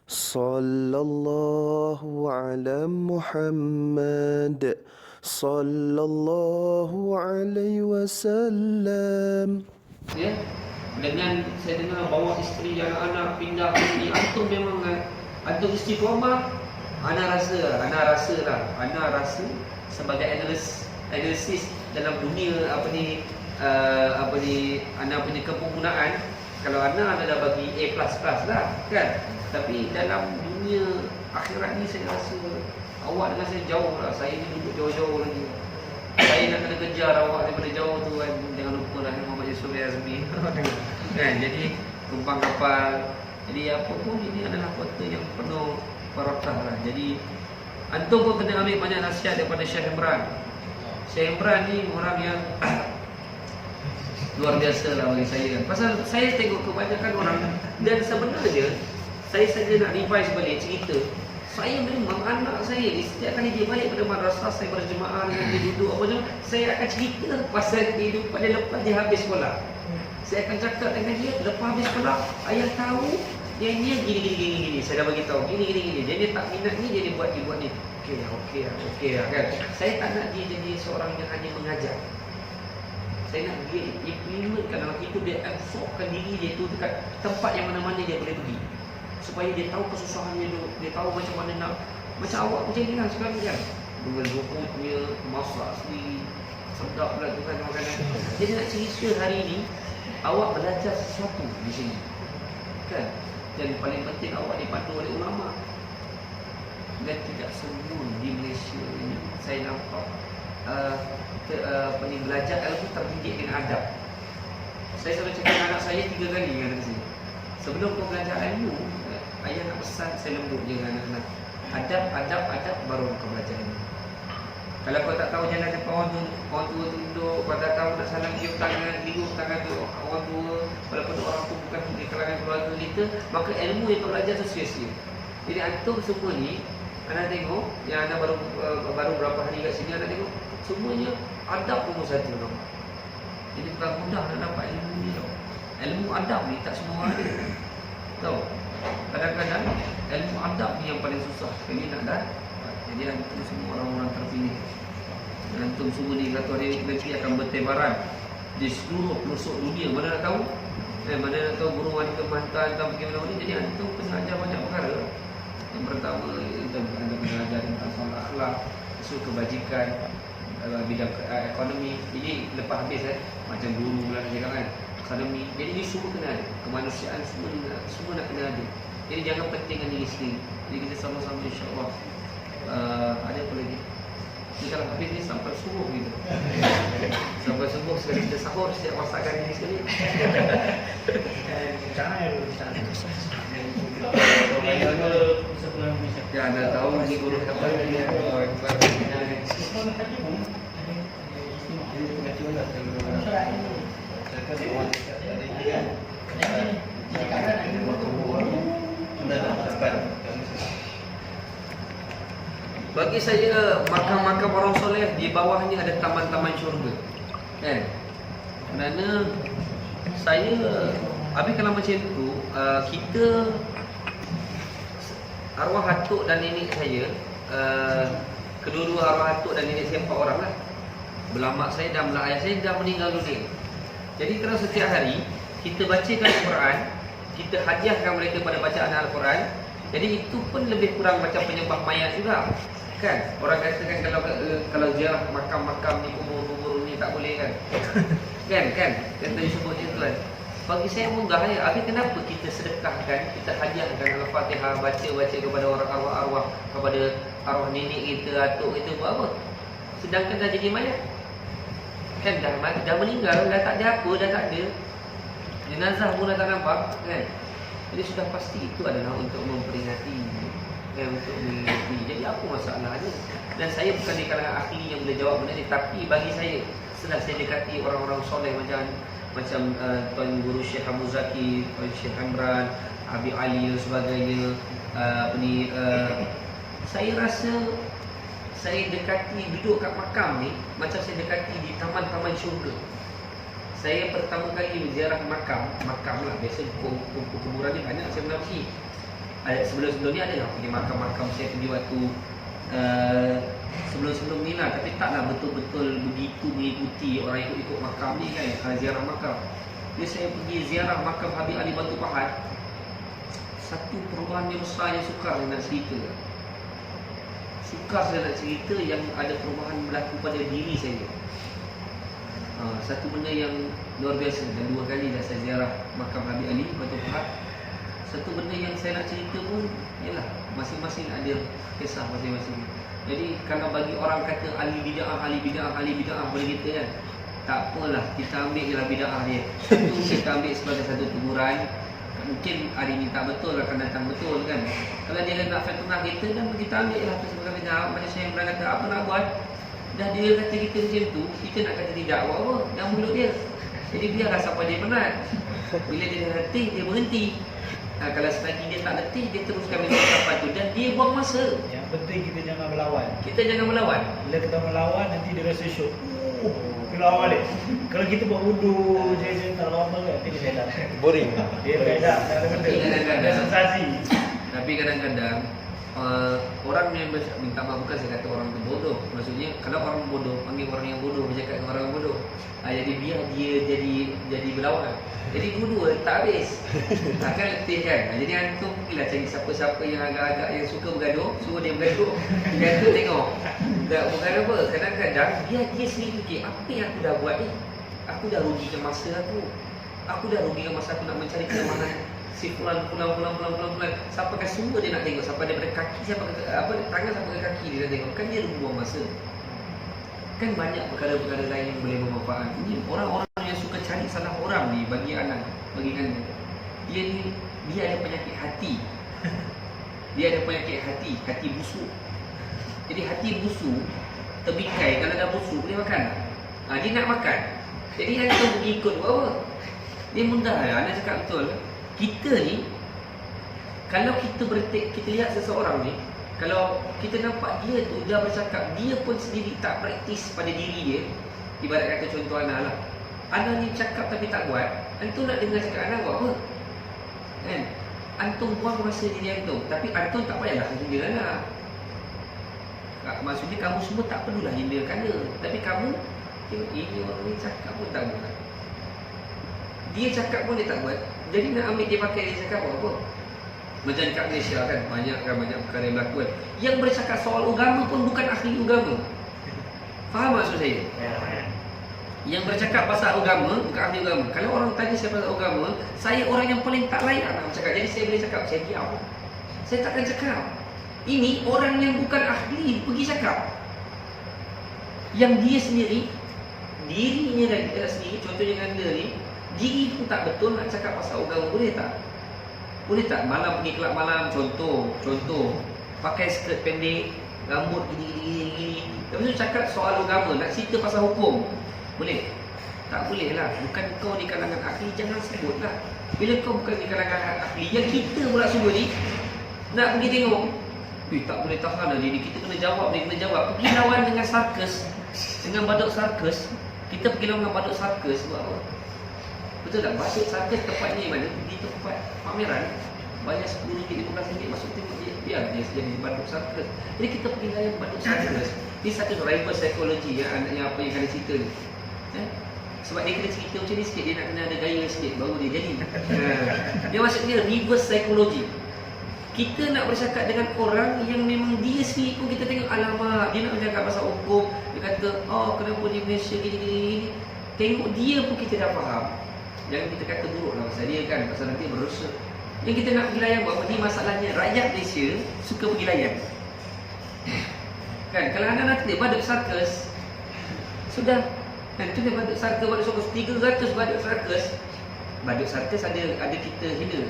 Sallallahu ala Muhammad Sallallahu alaihi wasallam. Ya, dengan saya dengar bawa isteri anak-anak pindah ke sini, antum memang antum istiqamah. Ana rasa sebagai analisis dalam dunia ana punya kepenggunaan, kalau ana adalah bagi A++ lah kan. Tapi dalam dunia akhirat ni saya rasa awak dengan saya jauh lah. Saya ni duduk jauh-jauh lagi. Saya nak kena kejar awak daripada jauh tu kan. Jangan lupa lah Muhammad Yusuf Yazmi kan. Jadi tumpang kapal. Jadi apa pun ini adalah kota yang penuh barakah lah. Jadi antum pun kena ambil banyak nasihat daripada Syekh Imran. Syekh Imran ni orang yang luar biasa lah bagi saya kan. Pasal saya tengok kebanyakan orang, dan sebenarnya saya saja nak revise balik cerita. Saya memang anak saya ni setiap kali dia balik pada madrasah, saya berjemaah dengan dia duduk apa semua, saya akan cerita pasal kehidupan dia lepas dia habis sekolah. Saya akan cakap dengan dia, lepas habis sekolah, ayah tahu yang ni gini. Saya dah bagi tahu gini. Dia tak minat ni, dia buat ni. Okey kan. Saya tak nak dia jadi seorang yang hanya mengajar. Saya nak dia implementkan dalam hidup dia, absorbkan diri dia tu dekat tempat yang mana-mana dia boleh pergi, supaya dia tahu kesusahannya dulu, dia tahu macam mana nak, macam awak macam ni lah sekarang kan, dengan rumputnya, masak sendiri, sedap pula tu kan makanan. Jadi nak cerita hari ni, awak belajar sesuatu di sini kan. Dan paling penting awak dipandu oleh ulama. Dan tidak semua di Malaysia ini saya nampak belajar ilmu terdidik dengan adab. Saya selalu cakap dengan anak saya 3 kali kan di sini. Sebelum kau belajar ilmu, ayah nak pesan saya lembut je dengan anak-anak. Adab, baru kau belajar ilmu. Kalau kau tak tahu jalan depan orang tua tunduk, kau tak tahu nak salam cium tangan, lingkup tangan tu orang tua, walaupun orang tu bukan di kalangan keluarga kita, maka ilmu yang kau belajar tu sia-sia. Jadi antum semua ni, anak tengok, yang anak baru berapa hari kat sini, anak tengok semuanya adab nombor 1 tau. Jadi bukan mudah nak dapat ilmu ni tau. Ilmu adab ni tak semua ada tau. Kadang-kadang ilmu adab ni yang paling susah sekali nak dapat. Jadi antum semua orang-orang terpilih. Dan antum semua ni kata hari nanti akan bertebaran di seluruh pelosok dunia. Mana nak tahu? Mana nak tahu burung wanita mantan atau bagaimana ni. Jadi antum kena ajar banyak perkara. Yang pertama, antum kena ajar tentang soal akhlak, isu kebajikan, bidang ekonomi. Jadi lepas habis macam guru lah cakap kan, akademi. Jadi ini semua kena ada. Kemanusiaan semua nak kena ada. Jadi jangan pentingkan diri sendiri. Jadi kita sama-sama insya-Allah ada apa lagi. Jadi kalau habis ni sampai subuh gitu. Sampai subuh sekali kita sahur, siap masakkan diri sekali. Jangan ya dulu sana. Ya anda tahu ni guru apa dia. Bagi saya makam-makam orang soleh di bawahnya ada taman-taman syurga kan. Kerana saya habis kalau macam tu kita arwah atuk dan nenek saya, kedua-dua arwah atuk dan nenek saya 4 orang lah. Belah mak saya dan belah ayah saya dah meninggal dunia. Jadi kalau setiap hari kita bacakan Al-Quran, kita hadiahkan mereka pada bacaan Al-Quran, jadi itu pun lebih kurang macam penyembah mayat juga kan. Orang kata kan kalau ziarah makam-makam di kubur-kubur ni tak boleh kan. kan tadi sebut itu kan. Bagi saya munggah ya. Habis kenapa kita sedekahkan, kita hadiahkan Al-Fatihah, baca kepada orang arwah-arwah, kepada arwah nenek kita, atuk kita, buat apa? Sedangkan dah jadi mayat kan, dah meninggal, dah tak ada apa, dah tak ada jenazah pun dah tak nampak kan. Jadi sudah pasti itu adalah untuk memperingati kan, untuk mengingatkan. Jadi apa masalahnya? Dan saya bukan di kalangan ahli yang boleh jawab benda ni, tapi bagi saya setelah saya dekati orang-orang soleh macam Tuan Guru Syekh Abu Zaki, Tuan Syekh Imran, Abi Ali dan sebagainya, saya rasa saya dekati duduk kat makam ni macam saya dekati di taman-taman syurga. Saya pertama kali berziarah makam lah. Biasa kuburan ni banyak saya pernah pergi. Sebelum-sebelum ni ada lah pergi makam-makam. Saya pergi waktu sebelum ni lah. Tapi taklah betul-betul begitu mengikuti orang ikut-ikut makam ni kan, ziarah makam. Bila saya pergi ziarah makam Habib Ali Batu Pahat, satu perubahan yang besar yang sukar saya nak cerita. Sukar saya nak cerita yang ada perubahan berlaku pada diri saya. Satu benda yang luar biasa, dan 2 kali dah saya ziarah makam Habib Ali Batu Pahat. Satu benda yang saya nak cerita pun ialah masing-masing ada kisah masing-masing. Jadi kalau bagi orang kata ahli bid'ah boleh kita kan, tak apalah, kita ambil je lah bid'ah dia. Satu kita ambil sebagai satu teguran. Mungkin hari ni tak betul, akan datang betul kan. Kalau dia nak fitnah kita, dan kita ambil lah sebagai bid'ah. Macam saya yang pernah kata, apa nak buat, dah dia kata kita macam tu, kita nak kata tidak, buat apa? Dah mulut dia. Jadi biarlah sampai dia penat. Bila dia dah letih, dia berhenti. Kalau selagi dia tak letih, dia teruskan minum ucapan tu, dan dia buang masa. Yang penting kita jangan melawan. Kita jangan melawan. Bila kita melawan, nanti dia rasa syok. Kita lawan balik. Kalau kita buat wudu je tak lawan balik, nanti dia sedap. Boring. Dia beda, tak ada benda. Ada sensasi. Tapi kadang-kadang orang yang minta maaf, bukan saya kata orang tu bodoh. Maksudnya kalau orang bodoh, panggil orang yang bodoh, bercakap dengan orang yang bodoh. Jadi biar dia jadi berlawan. Jadi dua-dua tak habis. Kan letih kan. Jadi antum pergilah cari siapa-siapa yang agak-agak yang suka bergaduh, suruh dia bergaduh. Dia tu tengok. Tak bukan apa. Kadang-kadang biar dia sendiri fikir, apa yang aku dah buat ni? Aku dah rugikan masa aku. Aku dah rugikan masa aku nak mencari kelemahan si pulang. Sampai kan semua dia nak tengok, sampai daripada kaki sampai ke tangan sampai ke kaki dia nak tengok. Kan dia buang masa. Kan banyak perkara-perkara lain yang boleh bermanfaat. Ini orang-orang yang suka cari salah orang ni bagi anak, bagi anda. Dia ada penyakit hati. Dia ada penyakit hati busuk. Jadi hati busuk, terbikai, kalau dah busuk boleh makan. Dia nak makan. Jadi anda pergi ikut buat apa? Dia mudah lah, anda cakap betul. Kita ni, kalau kita kita lihat seseorang ni, kalau kita nampak dia tu dah bercakap, dia pun sendiri tak praktis pada diri dia. Ibarat kata contoh Ana lah. Ana ni cakap tapi tak buat. Antum nak dengar cakap Ana buat apa? Kan? Antum buang masa diri antum. Tapi antum tak payahlah hindir Ana. Maksudnya kamu semua tak perlulah hindirkan dia. Tapi kamu, ini orang ni cakap pun tak buat. Dia cakap pun dia tak buat. Jadi nak ambil dia pakai dia cakap buat apa? Macam kat Malaysia kan, banyak perkara yang berlaku kan. Yang bercakap soal agama pun bukan ahli agama. Faham maksud saya? Yang bercakap pasal agama bukan ahli agama. Kalau orang tanya saya pasal agama, saya orang yang paling tak layak nak bercakap. Jadi saya boleh cakap, saya diam. Saya takkan cakap. Ini orang yang bukan ahli pergi cakap. Yang dia sendiri, dirinya sendiri, contohnya anda ni, diri pun tak betul nak cakap pasal agama, boleh tak? Boleh tak malam pergi kelab malam, contoh pakai skirt pendek, rambut gini. Lepas tu cakap soal agama, nak cerita pasal hukum, boleh? Tak boleh lah. Bukan kau di kalangan ahli, jangan sebut lah. Bila kau bukan di kalangan ahli, yang kita pula semua ni nak pergi tengok, tak boleh tahan lah dia, kita kena jawab. Pergi lawan dengan sarkas, dengan badut sarkas. Kita pergi lawan dengan badut sarkas, buat apa? Betul tak? Badut sarkas tempat ni mana? Di tempat pameran, bayar RM10, RM15 masuk tengok dia, biar dia jadi badut sarkas. Jadi kita pergi lawan badut sarkas. Ini satu reverse psychology yang apa yang kena cerita ni. Sebab dia kena cerita macam ni sikit, dia nak kena ada gaya sikit baru dia jadi. Dia maksudnya reverse psychology. Kita nak bercakap dengan orang yang memang dia sendiri pun kita tengok, alamak, dia nak bercakap pasal hukum. Dia kata, kenapa di Malaysia gini. Tengok dia pun kita dah faham. Jangan kita kata buruk lah pasal dia kan, pasal nanti berdosa. Yang kita nak pergi layan buat apa? Ni masalahnya rakyat Malaysia suka pergi layan. Kan, kalau anda nak dia badut sarkas, sudah. Dan tu dia badut sarkas, 300 badut sarkas. Badut sarkas ada kita hina.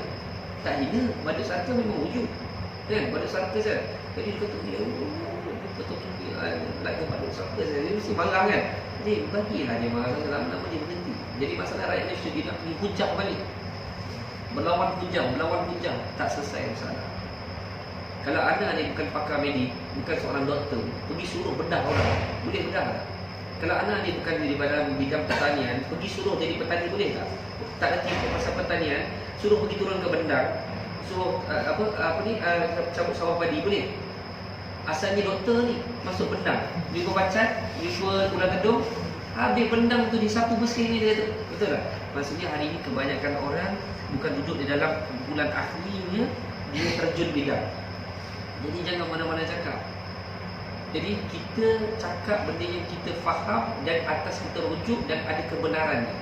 Tak hina, badut sarkas memang wujud. Kan, badut sarkas kan. Jadi dia kata, betul-betul like badut sarkas. Dia mesti marah kan. Jadi bagilah dia marah, lama-lama dia berhenti. Jadi masalah rakyat Malaysia, dia nak pergi hujah balik. Berlawan hujah, tak selesai masalah. Kalau anda ni bukan pakar medik, bukan seorang doktor, pergi suruh bedah orang, boleh bedah tak? Kalau anak ni bukan di dalam bidang pertanian, pergi suruh jadi petani boleh tak? Tak ada tipu pasal pertanian, suruh pergi turun ke bendang, suruh cabut sawah padi boleh? Asalnya doktor ni masuk bendang, jumpa pacat, jumpa ular gedung, habis bendang tu disapu bersih ni dia tu. Betul tak? Maksudnya hari ini kebanyakan orang bukan duduk di dalam kumpulan ahlinya, dia terjun bidang. Jadi jangan mana-mana cakap. Jadi kita cakap benda yang kita faham dan atas kita rujuk dan ada kebenarannya.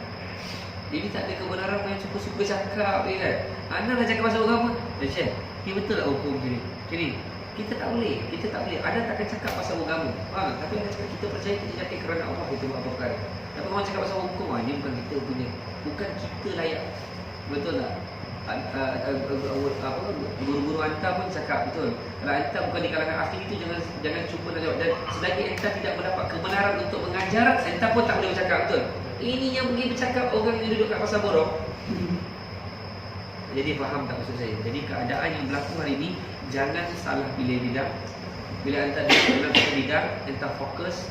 Jadi tak ada kebenaran yang suka-suka cakap kan. Anda dah cakap pasal agama, dah share. Ni betul tak hukum gini? Jadi kita tak boleh. Ada takkan cakap pasal agama. Tapi anda cakap kita percaya kita jadi kerana Allah itu buat apa perkara. Tapi orang cakap pasal hukum, ni bukan kita punya. Bukan kita layak. Betul tak? Guru-guru hantar pun cakap betul. Kalau hantar bukan di kalangan ahli itu, jangan cuba nak jawab. Dan selagi hantar tidak mendapat kebenaran untuk mengajar, hantar pun tak boleh bercakap, betul. Ini yang pergi bercakap orang yang duduk kat pasar borong. Jadi faham tak maksud saya? Jadi keadaan yang berlaku hari ini, jangan salah pilih bidang. Bila hantar dalam satu bidang, hantar fokus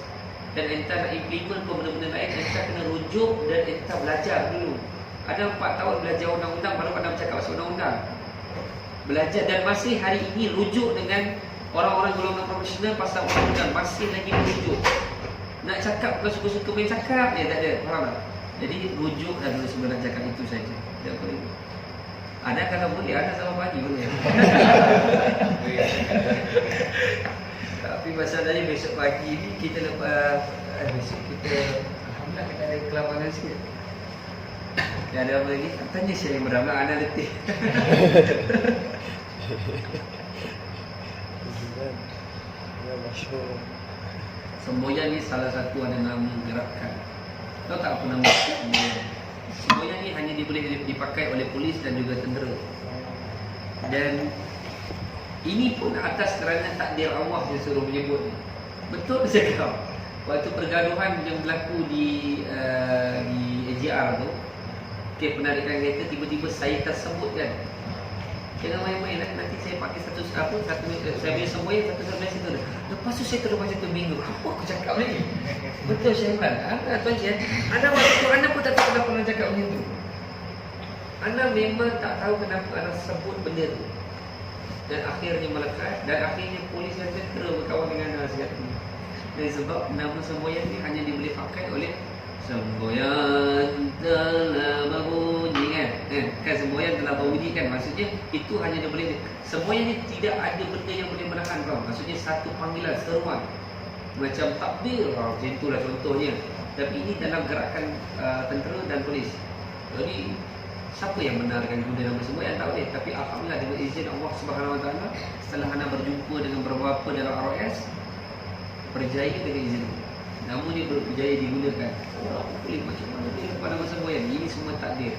dan hantar nak implement benda-benda lain, hantar kena rujuk dan hantar belajar dulu. Ada 4 tahun belajar undang-undang baru pandai bercakap pasal undang-undang. Belajar dan masih hari ini rujuk dengan orang-orang golongan profesional pasal undang-undang, masih lagi merujuk. Nak cakap bukan suka-suka main cakap dia tak ada, faham tak? Jadi rujuk dan dulu sebenarnya cakap itu saja. Tak boleh. Ada kalau boleh, ada sama pagi boleh. Tapi masalahnya besok pagi ni kita lepas besok kita alhamdulillah kita ada kelapangan sikit. Dia ada apa lagi? Tanya saya yang beramal, anda letih. Semboyan ni salah satu ada nama gerakan. Tahu tak apa nama semboyan? Semboyan ni hanya boleh dipakai oleh polis dan juga tentera. Dan ini pun atas kerana takdir Allah yang suruh menyebut. Betul cakap. Waktu pergaduhan yang berlaku di AGR tu, penarikan kereta, tiba-tiba saya tersebut kan. Jangan main-main, nanti saya pakai satu saya punya semboyan satu sebelah situ. Lepas tu saya terus macam terbingung. Apa aku cakap lagi? Betul Syahman. Tuan Syed, anda waktu anda pun tak tahu kenapa anda cakap macam tu. Anda memang tak tahu kenapa anda sebut benda tu. Dan akhirnya melekat, dan akhirnya polis dan tentera berkawan dengan anda sejak ini. Dan sebab nama semboyan ni hanya boleh pakai oleh semboyan telah berbunyi kan? Kan semboyan telah berbunyi kan? Maksudnya itu hanya dia boleh. Semboyan ni tidak ada benda yang boleh menahan kau. Maksudnya satu panggilan, seruan. Macam takbir, macam itulah contohnya. Tapi ini dalam gerakan tentera dan polis. Jadi siapa yang benarkan guna nama semboyan? Tak boleh. Tapi alhamdulillah dengan izin Allah Subhanahu Wa Taala, setelah anda berjumpa dengan beberapa dalam ROS, berjaya dengan izin Allah. Nama ni berjaya digunakan. Orang boleh macam mana boleh lepas nama semboyan? Ini semua takdir.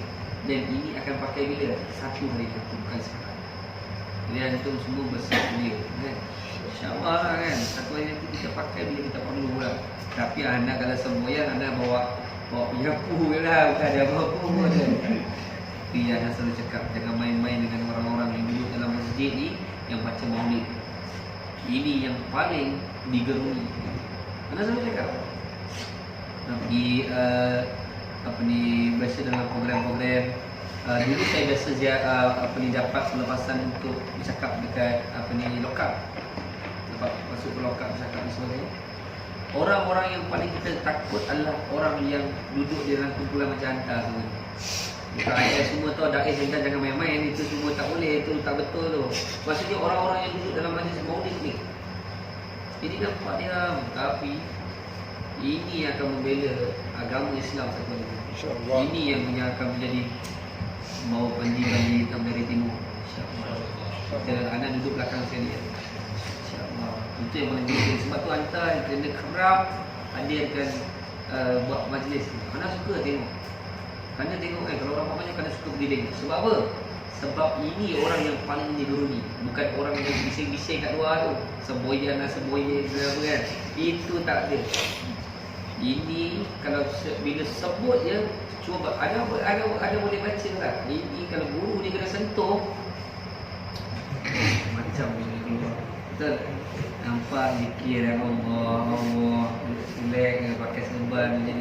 Dan ini akan pakai bila? Satu hari nanti, bukan sekarang. Jadi antum semua bersedia kan? InsyaAllah lah kan. Satu hari nanti kita pakai bila kita perlu pula. Tapi anda kalau semboyan, anda bawa penyapu je lah. Bukan ada apa-apa pun. Tapi anda selalu cakap, jangan main-main dengan orang-orang yang duduk dalam masjid ni yang baca maulid. Ini yang paling digeruni. Anda selalu cakap nak pergi biasa dalam program-program. Dulu saya biasa dapat pelepasan untuk bercakap dekat lokap. Dapat masuk ke lokap bercakap dan sebagainya. Orang-orang yang paling kita takut adalah orang yang duduk di dalam kumpulan macam hantar semua. Bukan ayat semua tu ada ayat jangan main-main, itu semua tak boleh, itu tak betul tu. Maksudnya orang-orang yang duduk dalam majlis maulid ni. Jadi nampak dia, tapi ini yang akan membela agama Islam satu lagi. InsyaAllah. Ini yang akan menjadi bawa bandi-bandi hitam dari timur. InsyaAllah. Kita anak duduk belakang sekali. InsyaAllah. Itu yang paling penting. Sebab tu hantar kena kerap hadirkan buat majlis. Anak suka tengok. Anda tengok kan, kalau orang banyak kena suka pergi tengok. Sebab apa? Sebab ini orang yang paling digeruni. Bukan orang yang bising-bising kat luar tu. Semboyan lah, semboyan apa kan. Itu tak ada. Ini kalau bila sebut je, cuba ada boleh baca tak? Ini kalau guru dia kena sentuh macam ni keluar. Betul. Nampak zikir Allah, relax pakai serban macam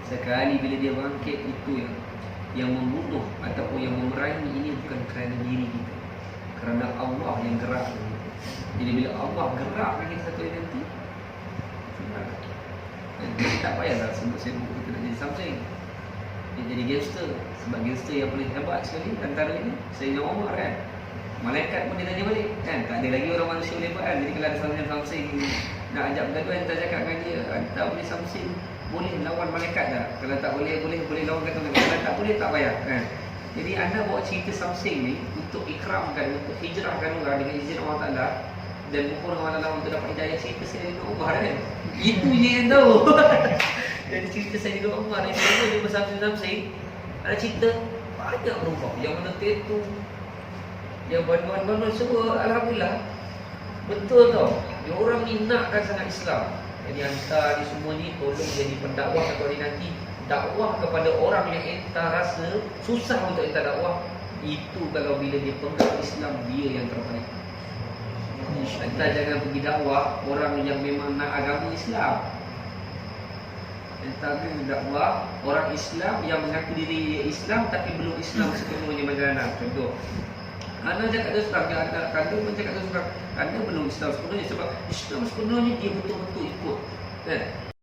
sekali bila dia bangkit itu yang membunuh ataupun yang memerangi ini bukan kerana diri kita, kerana Allah yang gerak. Jadi bila Allah gerak lagi satu nanti, tak payahlah sibuk-sibuk kita nak jadi something. Dia jadi gangster. Sebab gangster yang paling hebat sekali antara ini Sayyidina Umar kan. Malaikat pun dia tanya balik kan. Tak ada lagi orang manusia boleh buat kan. Jadi kalau ada something nak ajak bergaduhan, kita cakap dengan dia, tak boleh something, boleh lawan malaikat tak? Kalau tak boleh lawan kata malaikat. Kalau tak boleh tak payah kan. Jadi anda bawa cerita something ni untuk ikramkan, untuk hijrahkan orang dengan izin Allah Ta'ala, dan mohon Allah Ta'ala untuk dapat hidayah cerita Sayyidina Umar kan. Itu je yang tahu. Jadi cerita Sayyidina Umar ni dia bersama-sama ada cerita banyak berubah. Yang mana tu yang bantuan-bantuan semua alhamdulillah betul tau. Dia orang ni nakkan sangat Islam. Jadi hantar ni semua ni tolong jadi pendakwah kepada nanti dakwah kepada orang yang entah rasa susah untuk entah dakwah. Itu kalau bila dia pegang Islam, dia yang terbaik. Entah jangan pergi dakwah orang yang memang nak agama Islam. Entah pergi dakwah orang Islam yang mengaku diri Islam tapi belum Islam sepenuhnya macam contoh. Anda cakap terus terang, kanda pun cakap terus terang, anda belum Islam sepenuhnya sebab Islam sepenuhnya dia betul-betul ikut kan?